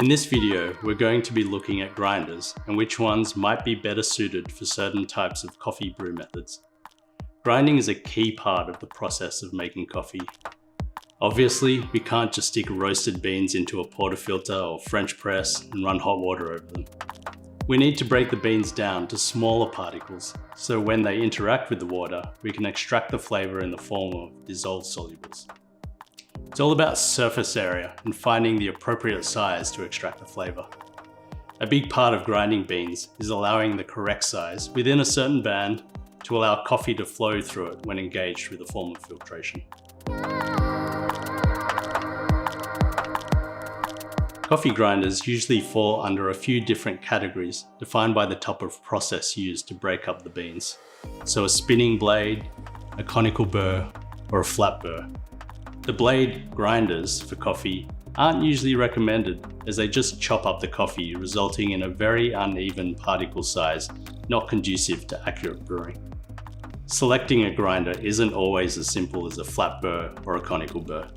In this video, we're going to be looking at grinders and which ones might be better suited for certain types of coffee brew methods. Grinding is a key part of the process of making coffee. Obviously, we can't just stick roasted beans into a portafilter or French press and run hot water over them. We need to break the beans down to smaller particles, so when they interact with the water, we can extract the flavor in the form of dissolved solubles. It's all about surface area and finding the appropriate size to extract the flavor. A big part of grinding beans is allowing the correct size within a certain band to allow coffee to flow through it when engaged with a form of filtration. Coffee grinders usually fall under a few different categories defined by the type of process used to break up the beans. So a spinning blade, a conical burr, or a flat burr. The blade grinders for coffee aren't usually recommended as they just chop up the coffee, resulting in a very uneven particle size, not conducive to accurate brewing. Selecting a grinder isn't always as simple as a flat burr or a conical burr.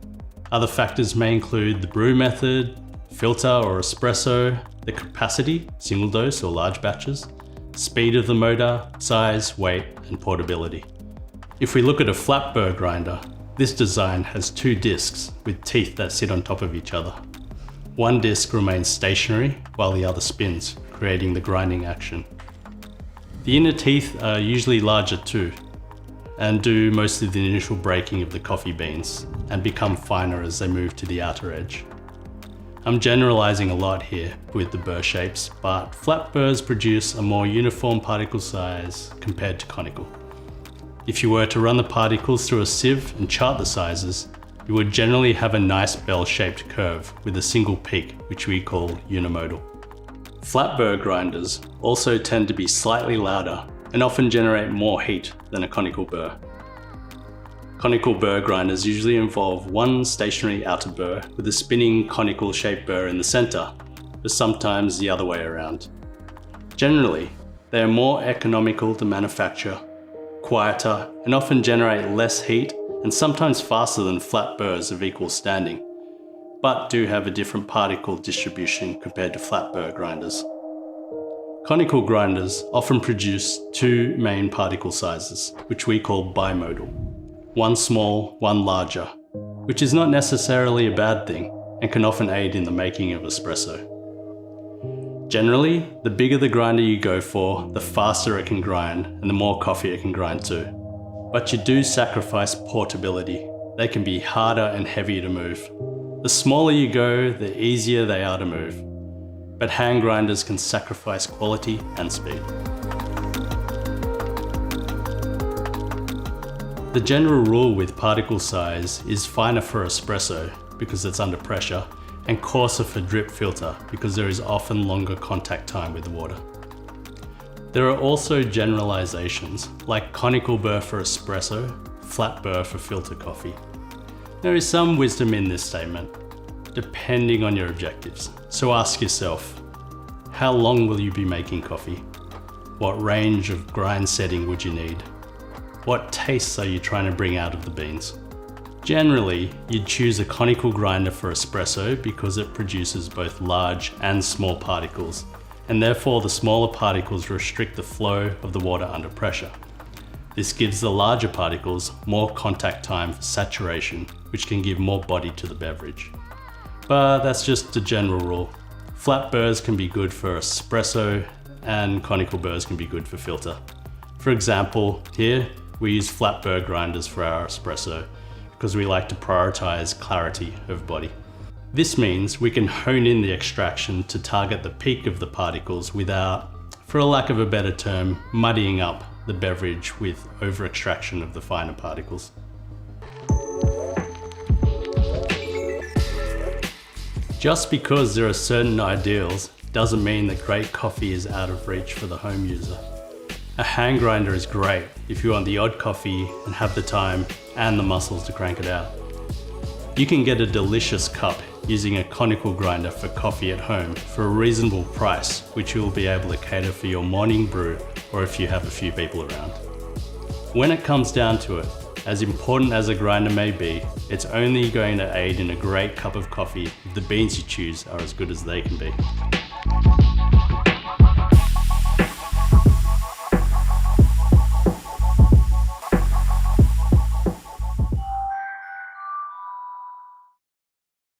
Other factors may include the brew method, filter or espresso, the capacity, single dose or large batches, speed of the motor, size, weight, and portability. If we look at a flat burr grinder, this design has two discs with teeth that sit on top of each other. One disc remains stationary while the other spins, creating the grinding action. The inner teeth are usually larger too, and do most of the initial breaking of the coffee beans and become finer as they move to the outer edge. I'm generalizing a lot here with the burr shapes, but flat burrs produce a more uniform particle size compared to conical. If you were to run the particles through a sieve and chart the sizes, you would generally have a nice bell-shaped curve with a single peak, which we call unimodal. Flat burr grinders also tend to be slightly louder and often generate more heat than a conical burr. Conical burr grinders usually involve one stationary outer burr with a spinning conical shaped burr in the center, but sometimes the other way around. Generally, they are more economical to manufacture, quieter, and often generate less heat and sometimes faster than flat burrs of equal standing, but do have a different particle distribution compared to flat burr grinders. Conical grinders often produce two main particle sizes, which we call bimodal. One small, one larger, which is not necessarily a bad thing and can often aid in the making of espresso. Generally, the bigger the grinder you go for, the faster it can grind and the more coffee it can grind too. But you do sacrifice portability. They can be harder and heavier to move. The smaller you go, the easier they are to move. But hand grinders can sacrifice quality and speed. The general rule with particle size is finer for espresso because it's under pressure, and coarser for drip filter because there is often longer contact time with the water. There are also generalizations like conical burr for espresso, flat burr for filter coffee. There is some wisdom in this statement, depending on your objectives. So ask yourself, how long will you be making coffee? What range of grind setting would you need? What tastes are you trying to bring out of the beans? Generally, you'd choose a conical grinder for espresso because it produces both large and small particles, and therefore the smaller particles restrict the flow of the water under pressure. This gives the larger particles more contact time for saturation, which can give more body to the beverage. But that's just a general rule. Flat burrs can be good for espresso, and conical burrs can be good for filter. For example, here we use flat burr grinders for our espresso, because we like to prioritize clarity of body. This means we can hone in the extraction to target the peak of the particles without, for a lack of a better term, muddying up the beverage with over-extraction of the finer particles. Just because there are certain ideals doesn't mean that great coffee is out of reach for the home user. A hand grinder is great if you want the odd coffee and have the time and the muscles to crank it out. You can get a delicious cup using a conical grinder for coffee at home for a reasonable price, which you will be able to cater for your morning brew or if you have a few people around. When it comes down to it, As important as a grinder may be, it's only going to aid in a great cup of coffee if the beans you choose are as good as they can be.